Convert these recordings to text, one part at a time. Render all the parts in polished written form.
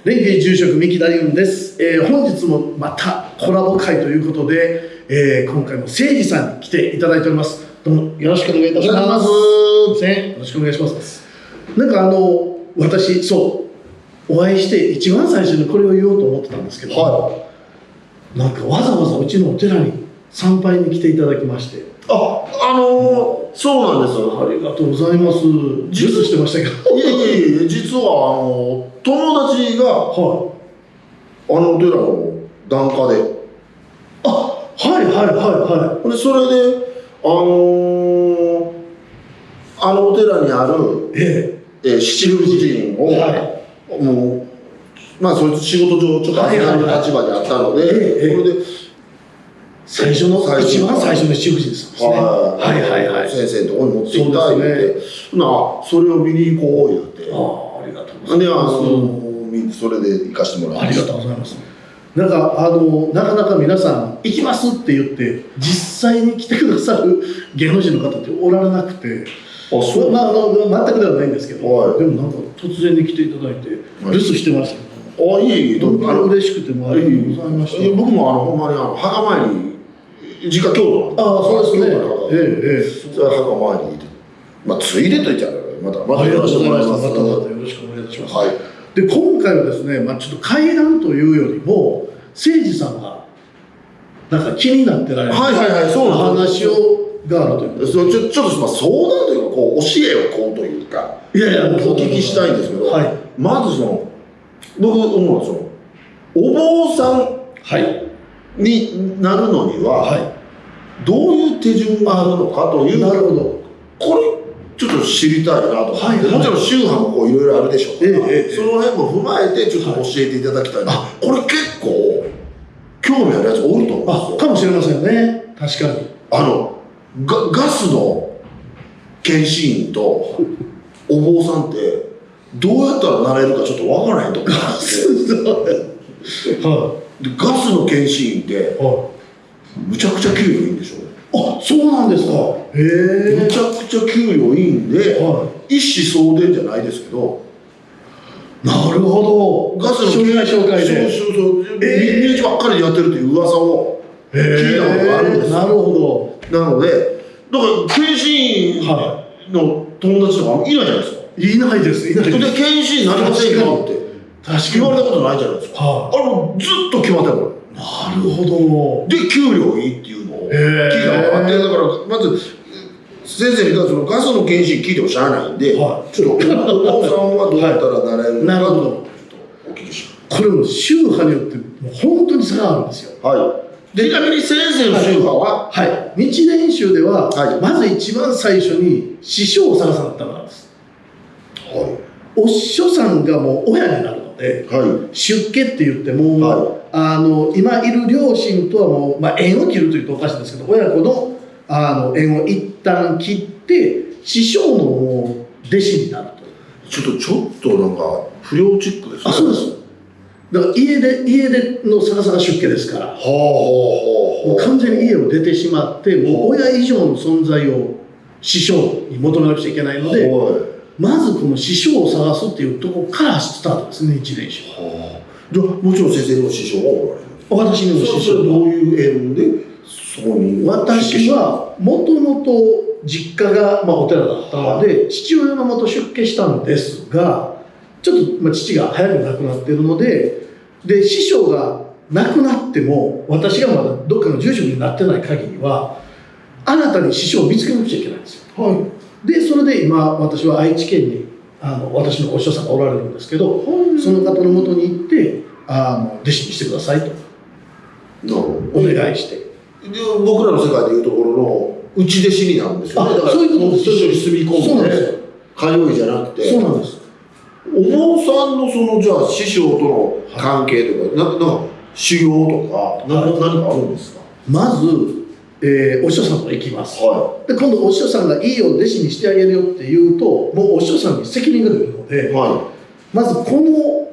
蓮華住職三木大雲です、本日もまたコラボ会ということで、今回も誠司さんに来ていただいております。どうもよろしくお願いいたします。よろしくお願いします。なんか私お会いして一番最初にこれを言おうと思ってたんですけど、なんかわざわざうちのお寺に参拝に来ていただきまして、そうなんですよ。ありがとうございます。ジュースしてましたけど。いえ、実は友達が、お寺の檀家で。でそれでお寺にある、七福神を、もうまあそいつ仕事上ちょっと預かる立場にあったので、それで一番最初の七福神ですね。先生のところに持っていただいて、それを見に行こう言って。ありがとうございます。それで行かしてもらいました。ありがとうございます。なんかなかなか皆さん行きますって言って実際に来てくださる芸能人の方っておられなくて、全くではないんですけど、でもなんか突然に来ていただいて留守してました。いい嬉しくてもありがとうございました。僕もほんまに墓参り実家京都なんで。そうですね。それは墓参りで、ついでと言っちゃうまたよろしくお願いします。またよろしくお願いします。で今回はですね、ちょっと会談というよりも誠司さんがなんか気になってられるそうな話があるということで、ちょっと相談というか教えをというかお聞きしたいんですけど、まず僕思うのはお坊さんになるのにはどういう手順があるのかという、これちょっと知りたいなと。もちろん宗派もいろいろあるでしょうから、その辺も踏まえてちょっと教えていただきたいな。これ結構興味あるやつ多いと思うんですよ。かもしれませんね。確かにガスの検視員とお坊さんってどうやったらなれるかちょっとわからないと思ってガスの検視員ってむちゃくちゃ給料いいんでしょ。そうなんですか。むちゃくちゃ給料いいんで、一子相伝じゃないですけど。なるほど。ガスの紹介で身内ばっかりでやってるという噂を聞いたことがあるんですよ。なるほど。なのでだから検診の友達とかいないじゃないですか。いないです。で検診になりませんかって言われたことないじゃないですか。もうずっと決まってるから。なるほど。で給料いいっていうのを聞いたことがあって、だからまず先生にガスの検診聞いてもしゃあないんで、ちょっとお坊さんはどうやったらなれるのかとお聞きします。これも宗派によってもう本当に差があるんですよ。ちなみに先生の宗派は日蓮宗ではまず一番最初に師匠を探さなかったからです。お師匠さんがもう親になるので、出家って言っても、今いる両親とはもう、縁を切るというとおかしいんですけど、親子の縁を一旦切って師匠の弟子になると。ちょっとなんか不良チックですね。そうです。だから家でのさらさら出家ですから、もう完全に家を出てしまって、もう親以上の存在を師匠に求めなくちゃいけないので、まずこの師匠を探すっていうところからスタートですね、日蓮宗。じゃあもちろん先生にも師匠はおられる。私にも師匠。どういう縁でそこに？私はもともと実家がお寺だったので、父親のもと出家したんですが、ちょっと父が早く亡くなっているので、師匠が亡くなっても私がまだどっかの住職になってない限りは新たに師匠を見つけなくちゃいけないんですよ。でそれで今私は愛知県に私のお師匠さんがおられるんですけど、その方のもとに行って弟子にしてくださいとお願いして、僕らの世界でいうところの内弟子になるんですよね。だからそういうことです。一緒に住み込んで通いじゃなくて。そうなんです。お坊さんのじゃあ師匠との関係とか、なんか修行とか何かあるんですか？まず、お師匠さんと行きます。で今度お師匠さんがいいよ弟子にしてあげるよって言うと、もうお師匠さんに責任が出るので、まずこの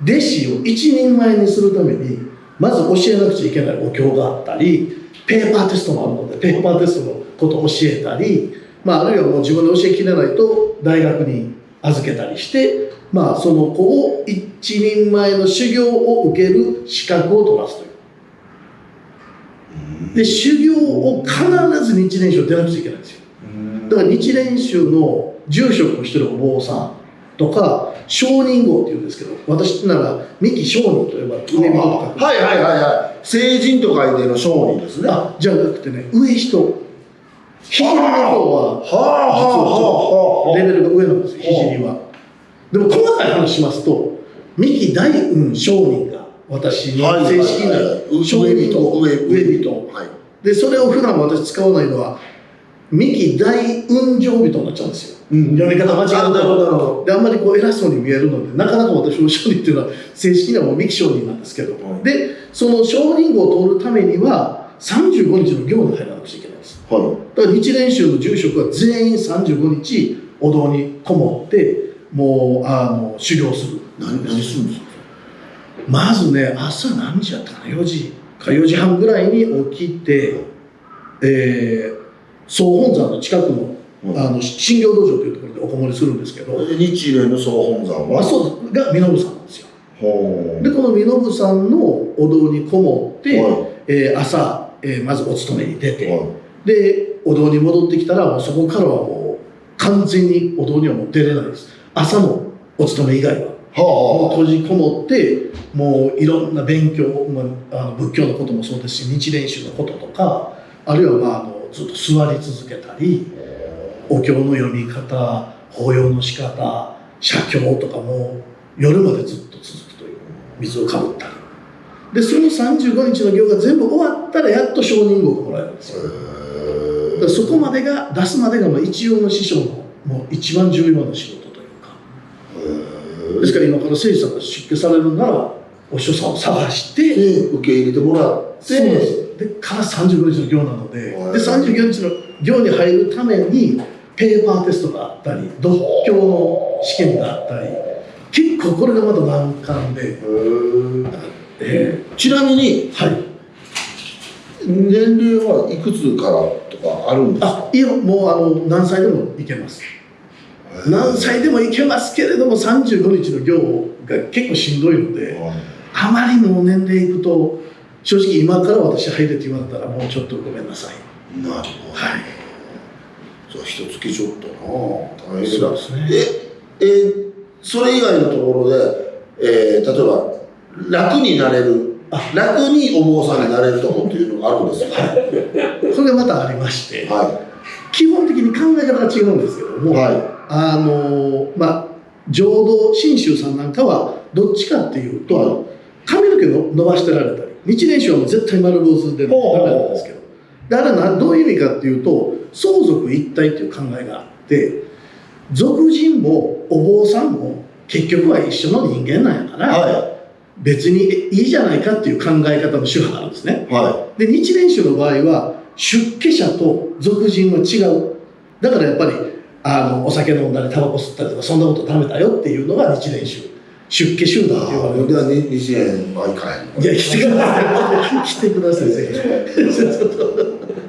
弟子を一人前にするためにまず教えなくちゃいけないお経があったり、ペーパーテストもあるのでペーパーテストのことを教えたり、あるいはもう自分で教えきれないと大学に預けたりして、その子を一人前の修行を受ける資格を取らすという。で修行を必ず日蓮宗出なくちゃいけないんですよ。だから日蓮宗の住職をしてるお坊さんとか上人号っていうんですけど、私なら三木上人と呼ばれる上人と書く。聖人と書いての上人ですね。じゃなくてね、上人、聖の方は実はレベルが上なんですよ、聖は。でも細かい話しますと、三木大雲上人が私の正式な上人で、それを普段私使わないのは三木大雲上人になっちゃうんですよ、読み方間違うで、あんまり偉そうに見えるので、なかなか私の上人っていうのは正式にはもう三木上人なんですけど、でその上人号を取るためには35日の行に入らなくちゃいけないんです、だから日蓮宗の住職は全員35日お堂にこもってもう修行する。何するんですか？まずね、朝何時やったかな、4時か4時半ぐらいに起きて、総本山の近くの新行道場というところでおこもりするんですけど、日蓮の総本山はそうが身延山なんですよ。でこの身延山のお堂にこもって、朝、まずお勤めに出て、でお堂に戻ってきたらもうそこからはもう完全にお堂にはもう出れないです。朝のお勤め以外はもう閉じこもって、もういろんな勉強、仏教のこともそうですし、日蓮宗のこととか、あるいはずっと座り続けたり、お経の読み方、法要の仕方、写経とかも夜までずっと続くという、水をかぶったりで、その35日の行が全部終わったらやっと承認号がもらえるんですよ。だからそこまでが出すまでが一応の師匠のもう一番重要な仕事というか、ですから今から聖司さんが出家されるならお師匠さんを探して受け入れてもらって、でから35日の行なので、35日の行に入るためにペーパーテストがあったり、独協の試験があったり、結構これがまた難関で、ちなみに、年齢はいくつからとかあるんですか？いや、もう何歳でもいけます。何歳でもいけますけれども、35日の行が結構しんどいので、あまりの年齢いくと正直今から私入れって言われたらもうちょっとごめんなさい。なるほど。そう、一月ちょっとな大変だ。そうですね。それ以外のところで、例えば楽になれる、楽にお坊さんになれるところっていうのがあるんですよ。それがまたありまして、基本的に考え方が違うんですけども、浄土真宗さんなんかはどっちかっていうと、髪の毛の伸ばしてられたり、日蓮宗はもう絶対丸坊主でダメなんですけど、であれはどういう意味かっていうと、相続一体っていう考えがあって、俗人もお坊さんも結局は一緒の人間なんやから、別にいいじゃないかっていう考え方の宗派があるんですね。で日蓮宗の場合は出家者と俗人は違う。だからやっぱりお酒飲んだりタバコ吸ったりとかそんなことダメだよっていうのが日蓮宗。出家集団って呼ばれる。では日蓮はいかない。いや、来てください。来てください、ぜひ。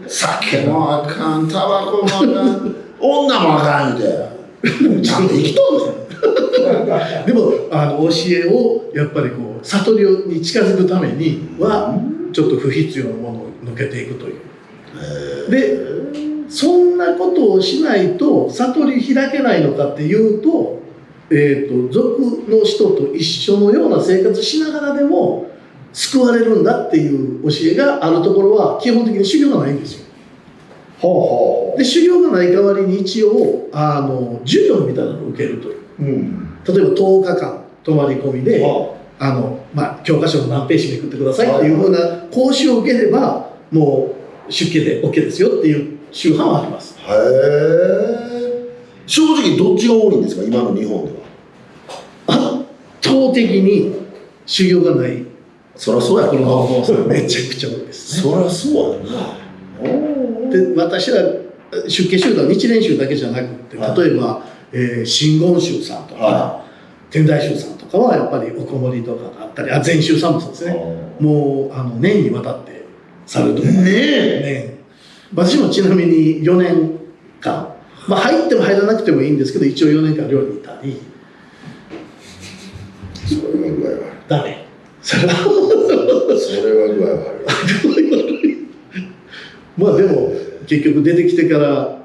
酒もあかん、タバコもあかん、女もあかんみたいな。ちゃんと生きとんねん。でも教えをやっぱり悟りに近づくためにはちょっと不必要なものを抜けていくという。でそんなことをしないと悟り開けないのかっていうと、俗の人と一緒のような生活しながらでも救われるんだっていう教えがあるところは基本的に修行がないんですよ。で修行がない代わりに一応授業みたいなのを受けるという、例えば10日間泊まり込みで教科書の何ページめくってくださいっていうふうな講習を受ければもう出家で OK ですよっていう宗派はあります。正直どっちが多いんですか、今の日本では。圧倒的に修行がない。そりゃそうやからな。めちゃくちゃ多いですね。そりゃそうやな。で私ら出家集団日蓮宗だけじゃなくて、例えば、真言宗さんとか、天台宗さんとかはやっぱりおこもりとかがあったり、禅宗さんもそうですね。もう年にわたってされると思う。年私もちなみに4年間まあ入っても入らなくてもいいんですけど、一応4年間寮にいたり。それは具合悪い。ダメ。それは具合悪い。まあでも結局出てきてから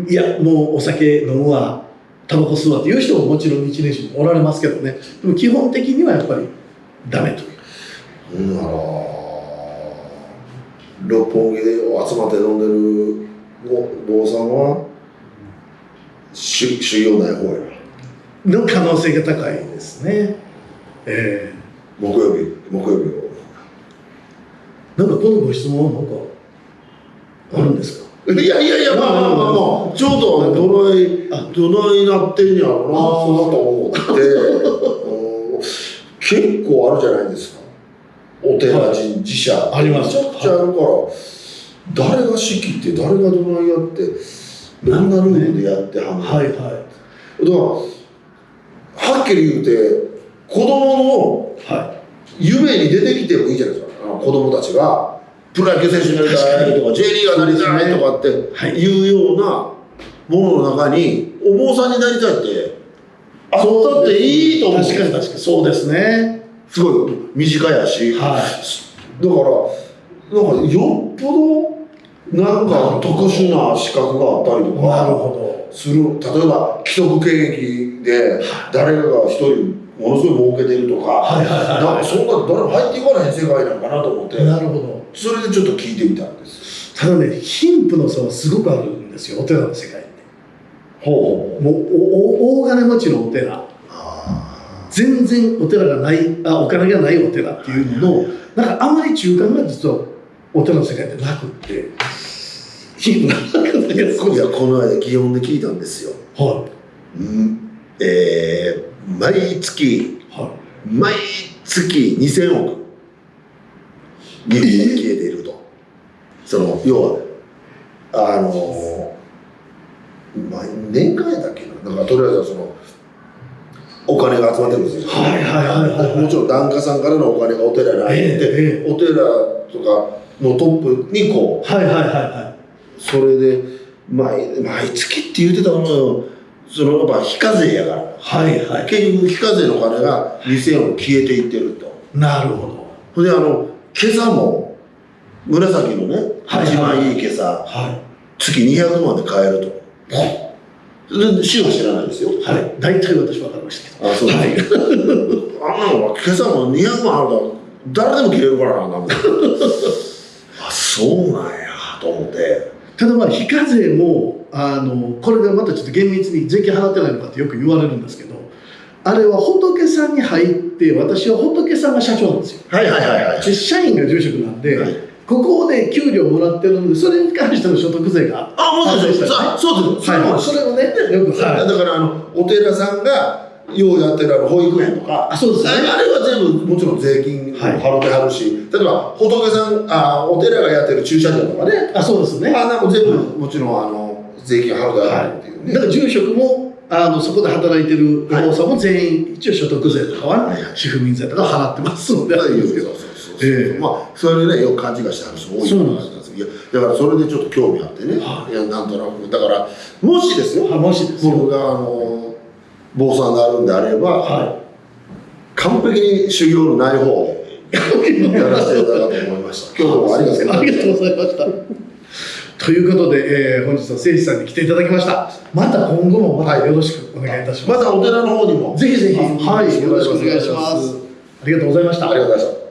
いやもうお酒飲むわタバコ吸うわっていう人ももちろん日蓮宗におられますけどね。でも基本的にはやっぱりダメという。六本木で集まって飲んでる坊さんは修行ない方やなの可能性が高いですね。木曜日なんかこのご質問はなんかあるんですか。いやまあちょうどどないなってんやろうなと思って結構あるじゃないですか。お寺神社あります。めちゃくちゃあるから、誰が仕切って誰がどないやってどんなルールでやってはんの。だからはっきり言うて子供の夢に出てきてもいいじゃないですか。子供たちがプロ野球選手になりたいとか J リーガーになりたいとかっていうようなものの中にお坊さんになりたいってあったっていいと思う。確かにそうですね。すごい身近やし、だからよっぽどなんか特殊な資格があったりとかする。例えば既得権益で誰かが一人ものすごい儲けてるとか、そんな誰も入っていかない世界なのかなと思って。なるほど。それでちょっと聞いてみたんです。ただね、貧富の差はすごくあるんですよ、お寺の世界って。もう大金持ちのお寺、全然お寺がない、お金がないお寺っていうのの、なんかあんまり中間が実はお寺の世界ってなくって、貧富がなかったけど。いや、この間、祇園で聞いたんですよ。毎月2000億。日本で消えていると。要は年間やったっけな。なんかとりあえずお金が集まってるんですよ。もちろん檀家さんからのお金がお寺に入って、お寺とかのトップにこう。それで毎月って言ってたのよ。やっぱ非課税やから。結局非課税の金が2000億消えていってると。なるほど。で今朝も紫のね一番いい今朝、月200万で買えると。市は知らないですよ。大体私分かりましたけど。そうです。あんなのは今朝も200万あるから誰でも切れるからな。そうなんやと思って。ただ非課税もこれがまたちょっと厳密に税金払ってないのかってよく言われるんですけど、あれは仏さんに入って私は仏さんが社長なんですよ。で社員が住職なんで、ここで給料もらってるのでそれに関しての所得税が発生したらね。そうです。それをねよくだからお寺さんがようやってる保育園とか、あれは全部もちろん税金払ってはるし、例えば仏さんお寺がやってる駐車場とかね、そうですね。なんか全部もちろん税金払ってはるっていうね。だから住職もそこで働いてるお坊さんも全員一応所得税とかは主婦民税とか払ってますので。それでねよく勘違いしてはる人多いと思います。だからそれでちょっと興味あってね、なんとなくだからもしですよ、僕が坊さんになるんであれば、完璧に修行のない方でやらせていただこうと思いました。今日もありがとうございました。ということで、本日は誠司さんに来ていただきました。また今後もよろしくお願いいたします。またお寺の方にもぜひぜひよろしくお願いします。ありがとうございました。ありがとうございました。